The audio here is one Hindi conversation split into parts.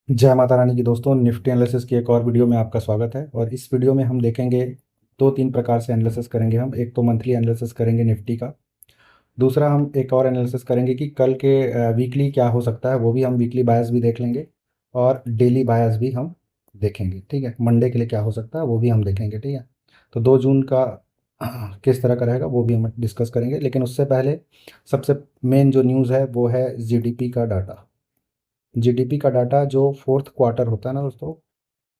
जय माता रानी की दोस्तों, निफ्टी एनालिसिस की एक और वीडियो में आपका स्वागत है। और इस वीडियो में हम देखेंगे दो तीन प्रकार से एनालिसिस करेंगे। हम एक तो मंथली एनालिसिस करेंगे निफ्टी का। दूसरा हम एक और एनालिसिस करेंगे कि कल के वीकली क्या हो सकता है, वो भी हम वीकली बायस भी देख लेंगे और डेली बायस भी हम देखेंगे। ठीक है, मंडे के लिए क्या हो सकता है वो भी हम देखेंगे। ठीक है, तो 2 जून का किस तरह का रहेगा वो भी हम डिस्कस करेंगे। लेकिन उससे पहले सबसे मेन जो न्यूज़ है वो है जीडीपी का डाटा। जीडीपी का डाटा जो फोर्थ क्वार्टर होता है ना दोस्तों,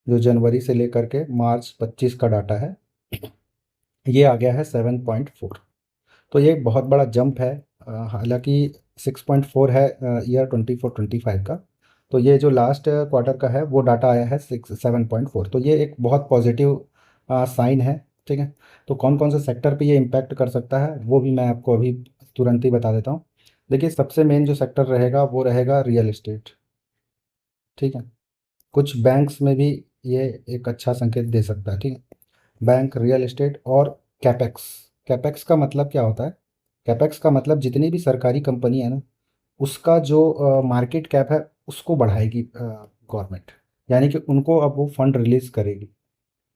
जो जनवरी से लेकर के मार्च 25 का डाटा है, ये आ गया है 7.4। तो ये एक बहुत बड़ा जंप है। हालांकि 6.4 है ईयर 24-25 का। तो ये जो लास्ट क्वार्टर का है वो डाटा आया है 7.4। तो ये एक बहुत पॉजिटिव साइन है। ठीक है, तो कौन कौन से सेक्टर पे ये इम्पैक्ट कर सकता है वो भी मैं आपको अभी तुरंत ही बता देता हूँ। देखिए, सबसे मेन जो सेक्टर रहेगा वो रहेगा रियल एस्टेट। ठीक है, कुछ बैंक्स में भी ये एक अच्छा संकेत दे सकता है। ठीक है, बैंक, रियल एस्टेट और कैपेक्स। कैपेक्स का मतलब क्या होता है? कैपेक्स का मतलब जितनी भी सरकारी कंपनी है ना, उसका जो मार्केट कैप है उसको बढ़ाएगी गवर्नमेंट। यानी कि उनको अब वो फंड रिलीज करेगी।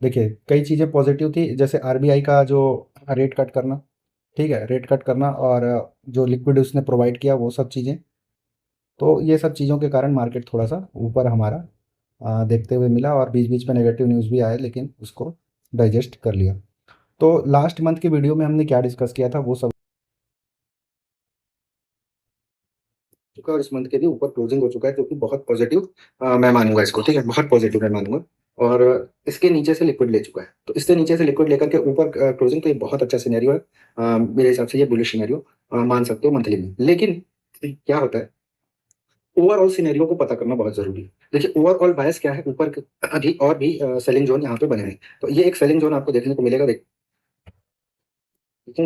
देखिए, कई चीज़ें पॉजिटिव थी, जैसे आरबीआई का जो रेट कट करना। ठीक है, रेट कट करना और जो लिक्विड उसने प्रोवाइड किया वो सब चीज़ें। तो ये सब चीज़ों के कारण मार्केट थोड़ा सा ऊपर हमारा देखते हुए मिला, और बीच बीच में नेगेटिव न्यूज़ भी आए लेकिन उसको डाइजेस्ट कर लिया। तो लास्ट मंथ की वीडियो में हमने क्या डिस्कस किया था वो सब चुका, और इस मंथ के भी ऊपर क्लोजिंग हो चुका है, जो कि बहुत पॉजिटिव मैं मानूंगा इसको। ठीक है, बहुत पॉजिटिव मैं मानूंगा। और इसके नीचे से लिक्विड ले चुका है, तो इससे नीचे से लिक्विड लेकर के ऊपर क्लोजिंग, तो ये बहुत अच्छा सिनेरियो है। मेरे हिसाब से ये बुलिश सिनेरियो मान सकते हो मंथली में। लेकिन क्या होता है, ओवरऑल सिनेरियो को पता करना बहुत जरूरी है। देखिए, ओवरऑल बायस क्या है, ऊपर अभी और भी सेलिंग जोन यहाँ पे बने हैं। तो ये एक सेलिंग जोन आपको देखने को मिलेगा। देखूं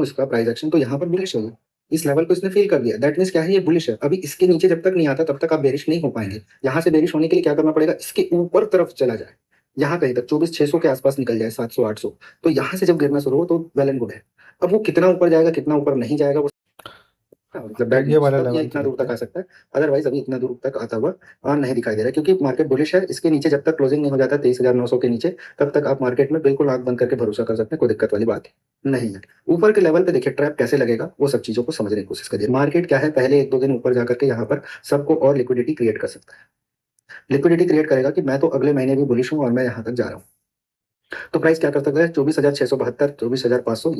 इसका प्राइस एक्शन, तो यहाँ पर बुलिश होगा। इस लेवल को इसने फील कर दिया, दैट मीन्स क्या है, ये बुलिश है। अभी इसके नीचे जब तक नहीं आता तब तक आप बेरिश नहीं हो पाएंगे। यहाँ से बेरिश होने के लिए क्या करना पड़ेगा, इसके ऊपर तरफ चला जाए, यहाँ कहीं तक 24,600 के आसपास निकल जाए, 700-800। तो यहाँ से जब गिरना शुरू हो तो वेल एंड गुड है। अब वो कितना ऊपर जाएगा कितना ऊपर नहीं जाएगा वो, हाँ, मतलब तो दैट ये मीन्स वाला तब ये लेवल तो इतना दूर देखते तक आ हैं। सकता है। अदरवाइज अभी इतना दूर तक आता हुआ नहीं दिखाई दे रहा है, क्योंकि मार्केट बुलिश है। इसके नीचे जब तक क्लोजिंग नहीं हो जाता 23,900 के नीचे, तब तक आप मार्केट में बिल्कुल आंख बंद करके भरोसा कर सकते हैं, कोई दिक्कत वाली बात नहीं है। ऊपर के लेवल पे देखिए ट्रैप कैसे लगेगा, वो सब चीजों को समझने की कोशिश करिए। मार्केट क्या है, पहले 1-2 दिन ऊपर जाकर के यहाँ पर सबको और लिक्विडिटी क्रिएट कर सकता है। लिक्विडिटी क्रिएट करेगा कि मैं तो अगले महीने भी बुलिश हूँ और मैं यहाँ तक जा रहा हूँ। तो प्राइस क्या कर सकता है, 24,672, 24,500,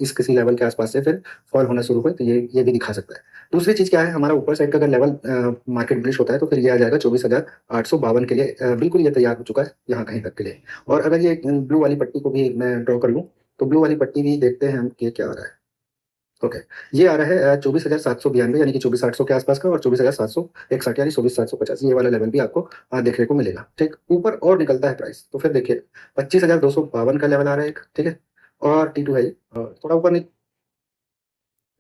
इस किसी लेवल के आसपास से फिर फॉल होना शुरू हुए, तो ये भी दिखा सकता है। दूसरी चीज क्या है, हमारा ऊपर साइड का अगर लेवल मार्केट ब्लिश होता है तो फिर ये आ जाएगा 24,852 के लिए। बिल्कुल ये तैयार हो चुका है यहाँ कहीं तक के लिए। और अगर ये ब्लू वाली पट्टी को भी मैं ड्रॉ कर लूँ, तो ब्लू वाली पट्टी भी देखते हैं हम कि क्या आ रहा है। ओके, ये आ रहा है 24,792, यानी कि 24,800 के आसपास का, और 24,761 यानी 24,750, ये वाला लेवल भी आपको देखने को मिलेगा। ठीक, ऊपर और निकलता है प्राइस तो फिर देखिए 25,252 का लेवल आ रहा है एक। ठीक है, और T2 है ये, थोड़ा ऊपर नीचे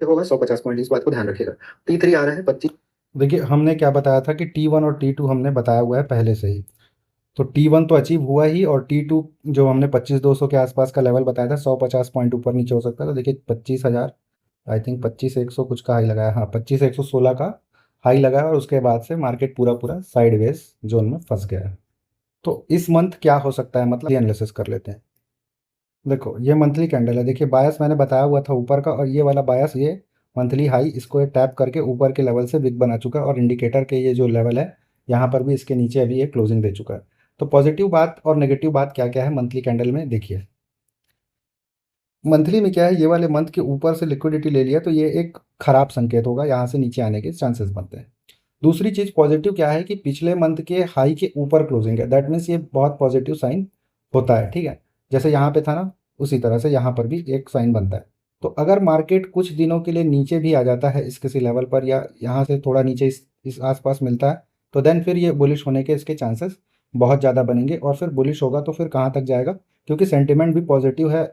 होगा 150 पॉइंट, इस बात को ध्यान रखिएगा। T3 आ रहा है 25। देखिए, हमने क्या बताया था कि T1 और T2 हमने बताया हुआ है पहले से ही। तो T1 तो अचीव हुआ ही, और T2 जो हमने 25,200 के आसपास का लेवल बताया था, 150 पॉइंट ऊपर नीचे हो सकता है। तो देखिए 25,000, आई थिंक 25,100 कुछ का हाई लगाया, हाँ 25,116 का हाई लगाया, और उसके बाद से मार्केट पूरा पूरा साइडवेज जोन में फंस गया है। तो इस मंथ क्या हो सकता है, मतलब एनालिसिस कर लेते हैं। देखो, ये मंथली कैंडल है। देखिए, बायस मैंने बताया हुआ था ऊपर का, और ये वाला बायस, ये मंथली हाई, इसको ये टैप करके ऊपर के लेवल से बिग बना चुका है, और इंडिकेटर के ये जो लेवल है यहाँ पर भी इसके नीचे अभी ये क्लोजिंग दे चुका है। तो पॉजिटिव बात और नेगेटिव बात क्या क्या है मंथली कैंडल में, देखिए। मंथली में क्या है, ये वाले मंथ के ऊपर से लिक्विडिटी ले लिया तो ये एक खराब संकेत होगा, यहाँ से नीचे आने के चांसेस बनते हैं। दूसरी चीज पॉजिटिव क्या है कि पिछले मंथ के हाई के ऊपर क्लोजिंग है, दैट मीन्स ये बहुत पॉजिटिव साइन होता है। ठीक है, जैसे यहाँ पे था ना, उसी तरह से यहाँ पर भी एक साइन बनता है। तो अगर मार्केट कुछ दिनों के लिए नीचे भी आ जाता है इस किसी लेवल पर, या यहाँ से थोड़ा नीचे इस आसपास मिलता है, तो देन फिर ये बुलिश होने के इसके चांसेस बहुत ज़्यादा बनेंगे। और फिर बुलिश होगा तो फिर कहाँ तक जाएगा, क्योंकि सेंटिमेंट भी पॉजिटिव है।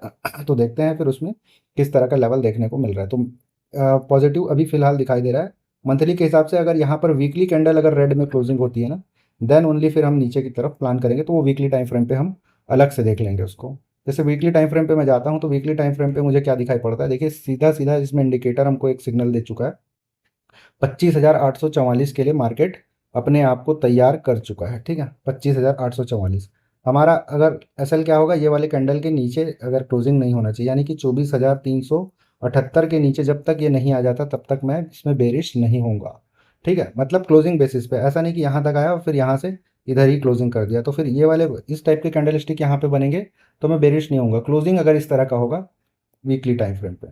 तो देखते हैं फिर उसमें किस तरह का लेवल देखने को मिल रहा है। तो पॉजिटिव अभी फिलहाल दिखाई दे रहा है मंथली के हिसाब से। अगर यहाँ पर वीकली कैंडल अगर रेड में क्लोजिंग होती है ना, देन ओनली फिर हम नीचे की तरफ प्लान करेंगे, तो वो वीकली टाइम फ्रेम पे हम अलग से देख लेंगे उसको। जैसे वीकली टाइम फ्रेम पे मैं जाता हूँ, तो वीकली टाइम फ्रेम पे मुझे क्या दिखाई पड़ता है, देखिए सीधा सीधा इसमें इंडिकेटर हमको एक सिग्नल दे चुका है। 25,844 के लिए मार्केट अपने आप को तैयार कर चुका है, ठीक है। 25,844 हमारा अगर असल क्या होगा, ये वाले कैंडल के नीचे अगर क्लोजिंग नहीं होना चाहिए, यानी कि 24,378 के नीचे जब तक ये नहीं आ जाता तब तक मैं इसमें बेरिश नहीं होऊंगा, ठीक है। मतलब क्लोजिंग बेसिस पे, ऐसा नहीं कि यहाँ तक आया और फिर यहाँ से इधर ही क्लोजिंग कर दिया, तो फिर ये वाले इस टाइप के कैंडल स्टिक यहाँ पे बनेंगे तो मैं बेरिश नहीं होऊंगा। क्लोजिंग अगर इस तरह का होगा वीकली टाइम फ्रेम पे,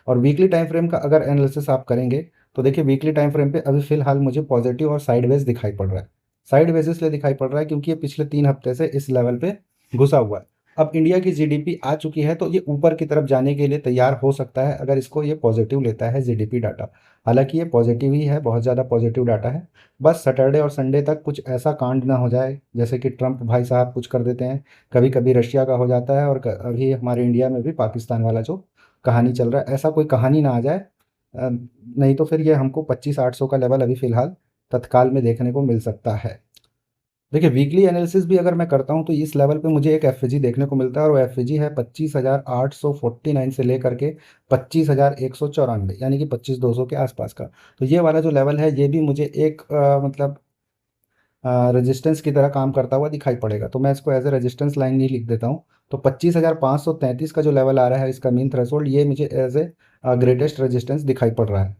और वीकली टाइम फ्रेम का अगर एनालिसिस आप करेंगे तो देखिए वीकली टाइम फ्रेम पे अभी फिलहाल मुझे पॉजिटिव और साइडवेज दिखाई पड़ रहा है। साइडवेज इसलिए दिखाई पड़ रहा है क्योंकि ये पिछले 3 हफ्ते से इस लेवल पे घुसा हुआ है। अब इंडिया की जीडीपी आ चुकी है तो ये ऊपर की तरफ जाने के लिए तैयार हो सकता है अगर इसको ये पॉजिटिव लेता है जीडीपी डाटा। हालांकि ये पॉजिटिव ही है, बहुत ज़्यादा पॉजिटिव डाटा है। बस सैटरडे और संडे तक कुछ ऐसा कांड ना हो जाए जैसे कि ट्रंप भाई साहब कुछ कर देते हैं, कभी कभी रशिया का हो जाता है, और अभी हमारे इंडिया में भी पाकिस्तान वाला जो कहानी चल रहा है, ऐसा कोई कहानी ना आ जाए। नहीं तो फिर ये हमको 25,800 का लेवल अभी फ़िलहाल तत्काल में देखने को मिल सकता है। देखिए वीकली एनालिसिस भी अगर मैं करता हूँ तो इस लेवल पे मुझे एक एफएजी देखने को मिलता है, और वो एफएजी है 25,849 से लेकर के 25,194, यानी कि 25,200 के आसपास का। तो ये वाला जो लेवल है ये भी मुझे एक मतलब रेजिस्टेंस की तरह काम करता हुआ दिखाई पड़ेगा, तो मैं इसको एज ए रेजिस्टेंस लाइन ही लिख देता हूँ। तो 25,533 का जो लेवल आ रहा है इसका मीन थ्रेशोल्ड, ये मुझे एज ए ग्रेटेस्ट रेजिस्टेंस दिखाई पड़ रहा है।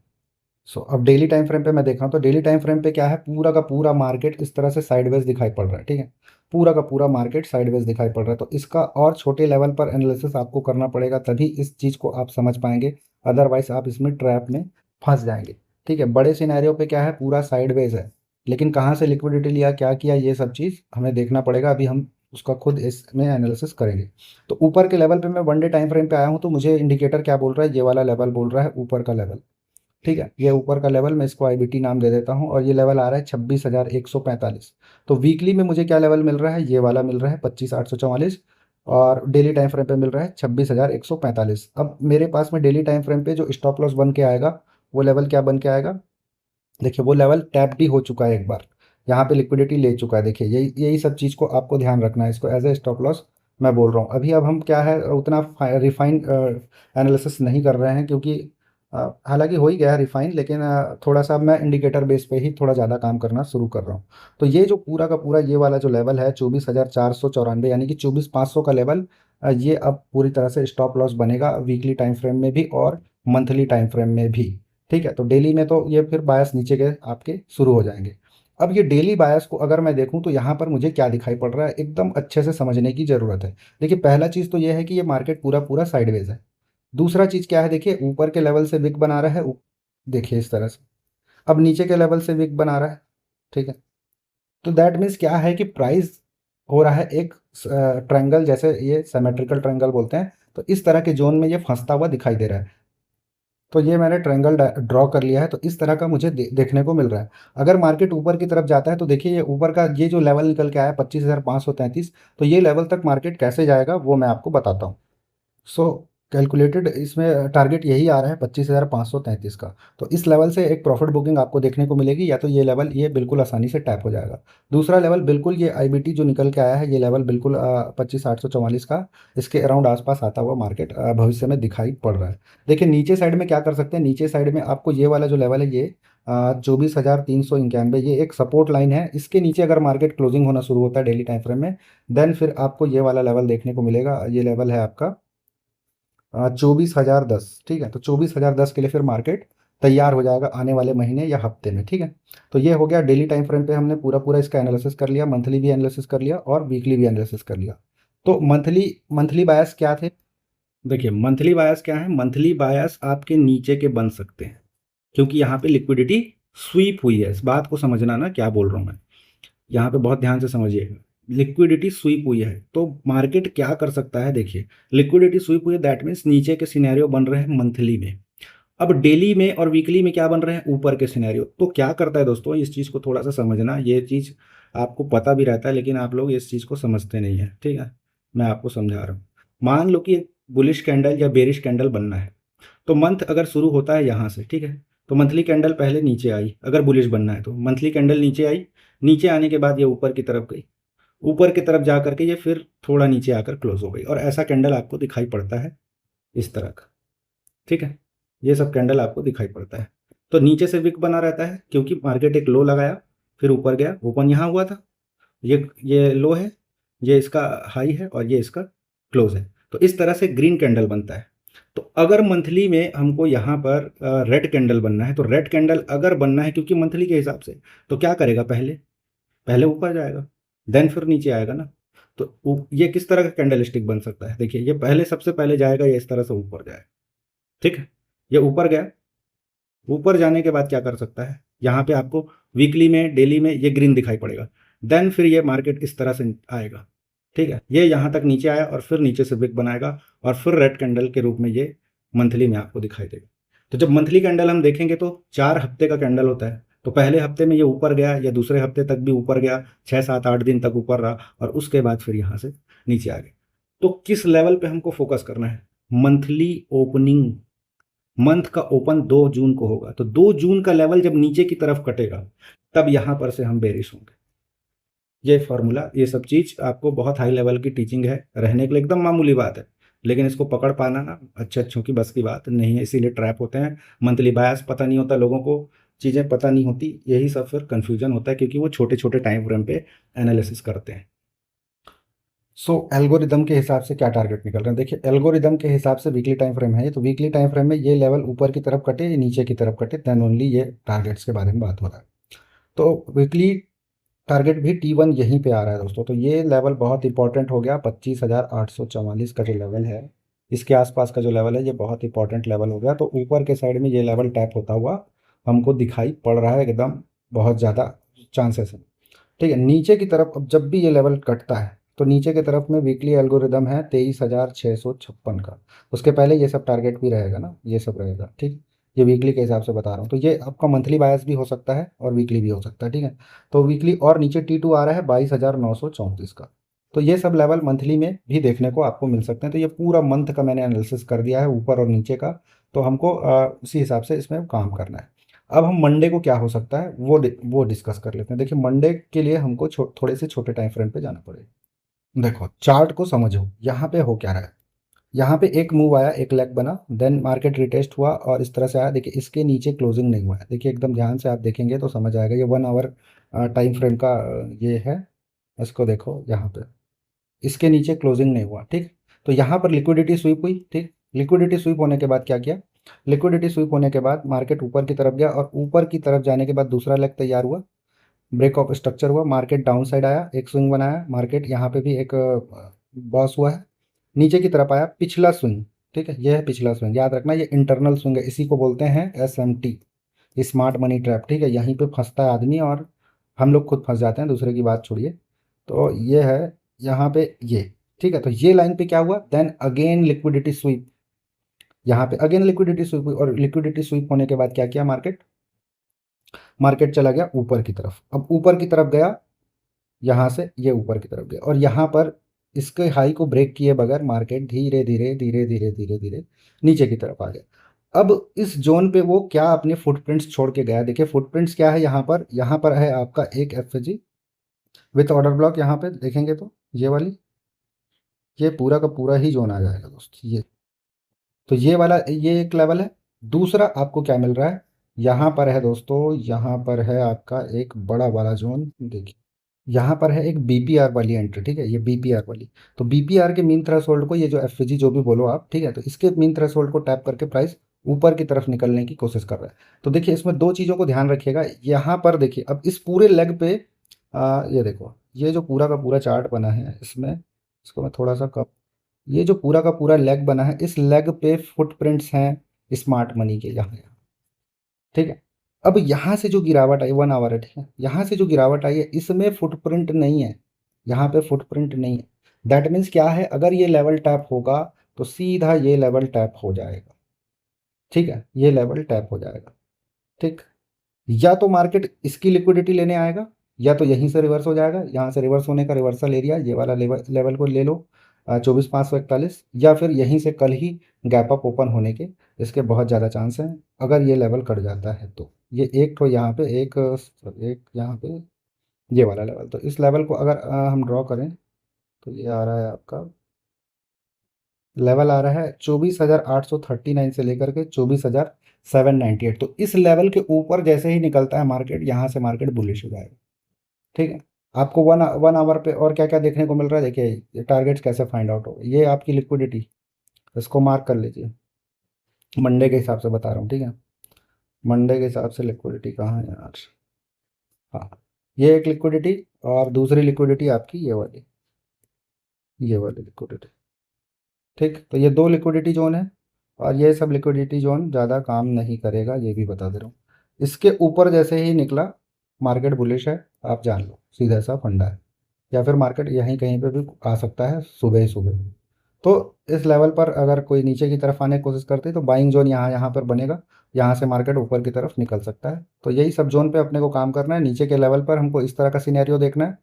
सो अब डेली टाइम फ्रेम पे मैं देख रहा हूँ तो डेली टाइम फ्रेम पे क्या है, पूरा का पूरा मार्केट इस तरह से साइडवेज दिखाई पड़ रहा है, ठीक है। पूरा का पूरा मार्केट साइडवेज दिखाई पड़ रहा है, तो इसका और छोटे लेवल पर एनालिसिस आपको करना पड़ेगा, तभी इस चीज़ को आप समझ पाएंगे। अदरवाइज आप इसमें ट्रैप में फंस जाएंगे, ठीक है। बड़े सिनेरियो पे क्या है, पूरा साइडवेज है, लेकिन कहाँ से लिक्विडिटी लिया, क्या किया, ये सब चीज़ हमें देखना पड़ेगा। अभी हम उसका खुद इसमें एनालिसिस करेंगे। तो ऊपर के लेवल पे मैं वन डे टाइम फ्रेम पे आया हूँ, तो मुझे इंडिकेटर क्या बोल रहा है, ये वाला लेवल बोल रहा है ऊपर का लेवल, ठीक है। ये ऊपर का लेवल, मैं इसको आईबीटी नाम दे देता हूँ, और ये लेवल आ रहा है 26,145। तो वीकली में मुझे क्या लेवल मिल रहा है, ये वाला मिल रहा है 25,844, और डेली टाइम फ्रेम पे मिल रहा है 26,145। अब मेरे पास में डेली टाइम फ्रेम पे जो स्टॉप लॉस बन के आएगा, वो लेवल क्या बन के आएगा, देखिए वो लेवल टैप भी हो चुका है एक बार, यहाँ पे लिक्विडिटी ले चुका है। देखिए यही यही सब चीज़ को आपको ध्यान रखना है, इसको एज ए स्टॉप लॉस मैं बोल रहा हूँ अभी। अब हम क्या है उतना रिफाइंड एनालिसिस नहीं कर रहे हैं, क्योंकि हालांकि हो ही गया है रिफाइन, लेकिन थोड़ा सा अब मैं इंडिकेटर बेस पे ही थोड़ा ज़्यादा काम करना शुरू कर रहा हूँ। तो ये जो पूरा का पूरा ये वाला जो लेवल है 24,494, यानी कि 24,500 का लेवल, ये अब पूरी तरह से स्टॉप लॉस बनेगा वीकली टाइम फ्रेम में भी और मंथली टाइम फ्रेम में भी, ठीक है। तो डेली में तो ये फिर बायस नीचे के आपके शुरू हो जाएंगे। अब ये डेली बायस को अगर मैं देखूं तो यहाँ पर मुझे क्या दिखाई पड़ रहा है, एकदम अच्छे से समझने की ज़रूरत है। देखिए पहला चीज़ तो ये है कि ये मार्केट पूरा पूरा साइडवेज है। दूसरा चीज़ क्या है, देखिए ऊपर के लेवल से विक बना रहा है, देखिए इस तरह से। अब नीचे के लेवल से विक बना रहा है, ठीक है। तो दैट मीन्स क्या है कि प्राइस हो रहा है एक ट्रायंगल, जैसे ये सिमेट्रिकल ट्रायंगल बोलते हैं, तो इस तरह के जोन में ये फंसता हुआ दिखाई दे रहा है। तो ये मैंने ट्रायंगल ड्रॉ कर लिया है, तो इस तरह का मुझे देखने को मिल रहा है। अगर मार्केट ऊपर की तरफ जाता है तो देखिए ये ऊपर का ये जो लेवल निकल के आया 25,533, तो ये लेवल तक मार्केट कैसे जाएगा वो मैं आपको बताता हूँ। सो कैलकुलेटेड इसमें टारगेट यही आ रहा है 25,533 का। तो इस लेवल से एक प्रॉफिट बुकिंग आपको देखने को मिलेगी, या तो ये लेवल ये बिल्कुल आसानी से टैप हो जाएगा। दूसरा लेवल बिल्कुल ये आईबीटी जो निकल के आया है, ये लेवल बिल्कुल 25,844 का, इसके अराउंड आसपास आता हुआ मार्केट भविष्य में दिखाई पड़ रहा है। देखिए नीचे साइड में क्या कर सकते हैं, नीचे साइड में आपको ये वाला जो लेवल है ये 24,391, ये एक सपोर्ट लाइन है। इसके नीचे अगर मार्केट क्लोजिंग होना शुरू होता है डेली टाइम फ्रेम में, देन फिर आपको ये वाला लेवल देखने को मिलेगा। ये लेवल है आपका 24,010, ठीक है। तो 24,010 के लिए फिर मार्केट तैयार हो जाएगा आने वाले महीने या हफ्ते में, ठीक है। तो ये हो गया डेली टाइम फ्रेम पे, हमने पूरा पूरा इसका एनालिसिस कर लिया, मंथली भी एनालिसिस कर लिया और वीकली भी एनालिसिस कर लिया। तो मंथली मंथली बायस क्या थे, देखिए मंथली बायस क्या है, मंथली बायस आपके नीचे के बन सकते हैं, क्योंकि यहाँ पे लिक्विडिटी स्वीप हुई है। इस बात को समझना ना क्या बोल रहा हूँ मैं, यहाँ पे बहुत ध्यान से समझिएगा। लिक्विडिटी स्वीप हुई है तो मार्केट क्या कर सकता है, देखिए लिक्विडिटी स्वीप हुई है, दैट मीन्स नीचे के सिनेरियो बन रहे हैं मंथली में। अब डेली में और वीकली में क्या बन रहे हैं, ऊपर के सिनेरियो। तो क्या करता है दोस्तों, इस चीज़ को थोड़ा सा समझना, ये चीज़ आपको पता भी रहता है लेकिन आप लोग इस चीज़ को समझते नहीं है, ठीक है। मैं आपको समझा रहा हूँ। मान लो कि एक बुलिश कैंडल या बेरिश कैंडल बनना है, तो मंथ अगर शुरू होता है यहाँ से, ठीक है। तो मंथली कैंडल पहले नीचे आई, अगर बुलिश बनना है तो मंथली कैंडल नीचे आई, नीचे आने के बाद ये ऊपर की तरफ गई, ऊपर की तरफ जा करके ये फिर थोड़ा नीचे आकर क्लोज हो गई, और ऐसा कैंडल आपको दिखाई पड़ता है इस तरह का, ठीक है। ये सब कैंडल आपको दिखाई पड़ता है। तो नीचे से विक बना रहता है क्योंकि मार्केट एक लो लगाया, फिर ऊपर गया, ओपन यहाँ हुआ था, ये लो है, ये इसका हाई है और ये इसका क्लोज है। तो इस तरह से ग्रीन कैंडल बनता है। तो अगर मंथली में हमको यहाँ पर रेड कैंडल बनना है, तो रेड कैंडल अगर बनना है क्योंकि मंथली के हिसाब से, तो क्या करेगा, पहले पहले ऊपर जाएगा, देन फिर नीचे आएगा ना। तो ये किस तरह का कैंडल स्टिक बन सकता है, देखिए ये पहले सबसे पहले जाएगा, ये इस तरह से ऊपर जाएगा, ठीक है। ये ऊपर गया, ऊपर जाने के बाद क्या कर सकता है, यहाँ पे आपको वीकली में, डेली में ये ग्रीन दिखाई पड़ेगा। देन फिर ये मार्केट इस तरह से आएगा, ठीक है। ये यहाँ तक नीचे आया और फिर नीचे से विक बनाएगा और फिर रेड कैंडल के रूप में ये मंथली में आपको दिखाई देगा। तो जब मंथली कैंडल हम देखेंगे तो 4 हफ्ते का कैंडल होता है। तो पहले हफ्ते में ये ऊपर गया या दूसरे हफ्ते तक भी ऊपर गया, 6 7 8 दिन तक ऊपर रहा और उसके बाद फिर यहाँ से नीचे आ गया। तो किस लेवल पे हमको फोकस करना है, मंथली ओपनिंग। मंथ का ओपन 2 जून को होगा, तो 2 जून का लेवल जब नीचे की तरफ कटेगा तब यहां पर से हम बेरिश होंगे। ये फॉर्मूला, ये सब चीज आपको बहुत हाई लेवल की टीचिंग है, रहने के लिए एकदम मामूली बात है, लेकिन इसको पकड़ पाना ना अच्छे अच्छों की बस की बात नहीं है, इसीलिए ट्रैप होते हैं। मंथली बायस पता नहीं होता लोगों को, चीज़ें पता नहीं होती, यही सब फिर कन्फ्यूजन होता है क्योंकि वो छोटे छोटे टाइम फ्रेम पे एनालिसिस करते हैं। सो एल्गोरिदम के हिसाब से क्या टारगेट निकल रहे हैं, देखिए एल्गोरिदम के हिसाब से वीकली टाइम फ्रेम है ये, तो वीकली टाइम फ्रेम में ये लेवल ऊपर की तरफ कटे या नीचे की तरफ कटे, देन ओनली ये टारगेट्स के बारे में बात हो रहा है। तो वीकली टारगेट भी T1 यहीं पे आ रहा है दोस्तों, तो ये लेवल बहुत इंपॉर्टेंट हो गया। 25,844 का जो लेवल है, इसके आसपास का जो लेवल है, ये बहुत इंपॉर्टेंट लेवल हो गया। तो ऊपर के साइड में ये लेवल टैप होता हुआ हमको दिखाई पड़ रहा है, एकदम बहुत ज़्यादा चांसेस है, ठीक है। नीचे की तरफ अब जब भी ये लेवल कटता है तो नीचे की तरफ में वीकली एल्गोरिदम है 23,656 का, उसके पहले ये सब टारगेट भी रहेगा ना, ये सब रहेगा, ठीक। ये वीकली के हिसाब से बता रहा हूँ, तो ये आपका मंथली बायस भी हो सकता है और वीकली भी हो सकता है, ठीक है। तो वीकली और नीचे T2 आ रहा है 22,934 का, तो ये सब लेवल मंथली में भी देखने को आपको मिल सकते हैं। तो ये पूरा मंथ का मैंने एनालिसिस कर दिया है ऊपर और नीचे का, तो हमको उसी हिसाब से इसमें काम करना है। अब हम मंडे को क्या हो सकता है वो डिस्कस कर लेते हैं। देखिए मंडे के लिए हमको थोड़े से छोटे टाइम फ्रेम पे जाना पड़ेगा। देखो चार्ट को समझो, यहाँ पे हो क्या रहा है, यहाँ पे एक मूव आया, एक लेग बना, देन मार्केट रिटेस्ट हुआ और इस तरह से आया। देखिए इसके नीचे क्लोजिंग नहीं हुआ है, देखिए एकदम ध्यान से आप देखेंगे तो समझ आएगा। ये 1 आवर टाइम फ्रेम का ये है, इसको देखो यहाँ पे, इसके नीचे क्लोजिंग नहीं हुआ, ठीक। तो यहाँ पर लिक्विडिटी स्वीप हुई, ठीक। लिक्विडिटी स्वीप होने के बाद क्या किया, लिक्विडिटी स्वीप होने के बाद मार्केट ऊपर की तरफ गया और ऊपर की तरफ जाने के बाद दूसरा लेग तैयार हुआ, ब्रेक ऑफ स्ट्रक्चर हुआ, मार्केट डाउन साइड आया, एक स्विंग बनाया, मार्केट यहाँ पे भी एक बॉस हुआ है, नीचे की तरफ आया, पिछला स्विंग, ठीक है। ये है पिछला स्विंग, याद रखना ये इंटरनल स्विंग है, इसी को बोलते हैं SMT, स्मार्ट मनी ट्रैप, ठीक है। यहीं पे फंसता है आदमी और हम लोग खुद फंस जाते हैं, दूसरे की बात छोड़िए। तो ये है यहाँ पे ये, ठीक है। तो ये लाइन पे क्या हुआ, देन अगेन लिक्विडिटी स्वीप, यहाँ पे अगेन लिक्विडिटी स्वीप हुई और लिक्विडिटी स्वीप होने के बाद क्या किया, मार्केट चला गया ऊपर की तरफ। अब ऊपर की तरफ गया, यहाँ से ये ऊपर की तरफ गया और यहाँ पर इसके हाई को ब्रेक किए बगैर मार्केट धीरे धीरे धीरे धीरे धीरे धीरे नीचे की तरफ आ गया। अब इस जोन पे वो क्या अपने फुटप्रिंट्स छोड़ के गया, देखिए फुटप्रिंट्स क्या है, यहाँ पर है आपका एक FG विथ ऑर्डर ब्लॉक, यहाँ पे देखेंगे तो ये वाली, ये पूरा का पूरा ही जोन आ जाएगा दोस्त, ये तो ये वाला ये एक लेवल है। दूसरा आपको क्या मिल रहा है, यहाँ पर है दोस्तों, यहाँ पर है आपका एक बड़ा वाला जोन, देखिए यहाँ पर है एक BPR वाली एंट्री, ठीक है, ये BPR वाली। तो BPR के मीन थ्रेशोल्ड को, ये जो FG जो भी बोलो आप, ठीक है, तो इसके मीन थ्रेशोल्ड को टैप करके प्राइस ऊपर की तरफ निकलने की कोशिश कर रहा है। तो देखिए इसमें दो चीज़ों को ध्यान रखिएगा। यहाँ पर देखिए अब इस पूरे लेग पे ये देखो, ये जो पूरा का पूरा चार्ट बना है इसमें, इसको मैं थोड़ा सा कप, ये जो पूरा का पूरा लेग बना है, इस लेग पे फुटप्रिंट्स हैं स्मार्ट मनी के, यहाँ यहाँ, ठीक है। अब यहाँ से जो गिरावट आई 1 आवर है, ठीक है, यहाँ से जो गिरावट आई है इसमें फुटप्रिंट नहीं है, यहाँ पे फुटप्रिंट नहीं है। दैट मीन्स क्या है, अगर ये लेवल टैप होगा तो सीधा ये लेवल टैप हो जाएगा, ठीक है, ये लेवल टैप हो जाएगा, ठीक। या तो मार्केट इसकी लिक्विडिटी लेने आएगा या तो यहीं से रिवर्स हो जाएगा, यहाँ से रिवर्स होने का रिवर्सल एरिया ये वाला लेवल को ले लो 24,541, या फिर यहीं से कल ही गैप अप ओपन होने के इसके बहुत ज़्यादा चांस हैं अगर ये लेवल कट जाता है तो। ये एक तो यहाँ पे एक यहाँ पे ये वाला लेवल, तो इस लेवल को अगर हम ड्रॉ करें तो ये आ रहा है आपका लेवल, आ रहा है 24,839 से लेकर के 24,798। तो इस लेवल के ऊपर जैसे ही निकलता है मार्केट, यहाँ से मार्केट बुलिश हो जाएगा, ठीक है। आपको वन वन आवर पे और क्या क्या देखने को मिल रहा है, देखिए ये टारगेट्स कैसे फाइंड आउट हो, ये आपकी लिक्विडिटी, इसको मार्क कर लीजिए। मंडे के हिसाब से बता रहा हूँ, ठीक है। मंडे के हिसाब से लिक्विडिटी कहाँ है यार, हाँ, ये एक लिक्विडिटी, और दूसरी लिक्विडिटी आपकी ये वाली लिक्विडिटी। ठीक, तो ये दो लिक्विडिटी जोन है, और ये सब लिक्विडिटी जोन ज़्यादा काम नहीं करेगा, ये भी बता दे रहा हूँ। इसके ऊपर जैसे ही निकला मार्केट बुलिश है, आप जान लो सीधा सा फंडा है, या फिर मार्केट यहीं कहीं पे भी आ सकता है सुबह ही सुबह। तो इस लेवल पर अगर कोई नीचे की तरफ आने की कोशिश करते हैं तो बाइंग जोन यहाँ यहाँ पर बनेगा, यहाँ से मार्केट ऊपर की तरफ निकल सकता है। तो यही सब जोन पे अपने को काम करना है, नीचे के लेवल पर हमको इस तरह का सिनेरियो देखना है,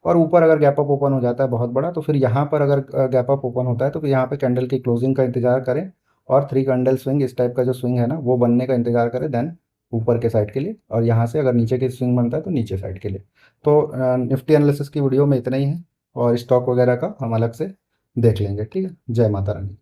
और ऊपर अगर गैप अप ओपन हो जाता है बहुत बड़ा, तो फिर यहाँ पर अगर गैप अप ओपन होता है तो फिर यहाँ पे कैंडल की क्लोजिंग का इंतजार करें, और थ्री कैंडल स्विंग इस टाइप का जो स्विंग है ना वो बनने का इंतजार करें, देन ऊपर के साइड के लिए, और यहाँ से अगर नीचे की स्विंग बनता है तो नीचे साइड के लिए। तो निफ्टी एनालिसिस की वीडियो में इतना ही है, और स्टॉक वगैरह का हम अलग से देख लेंगे, ठीक है। जय माता रानी।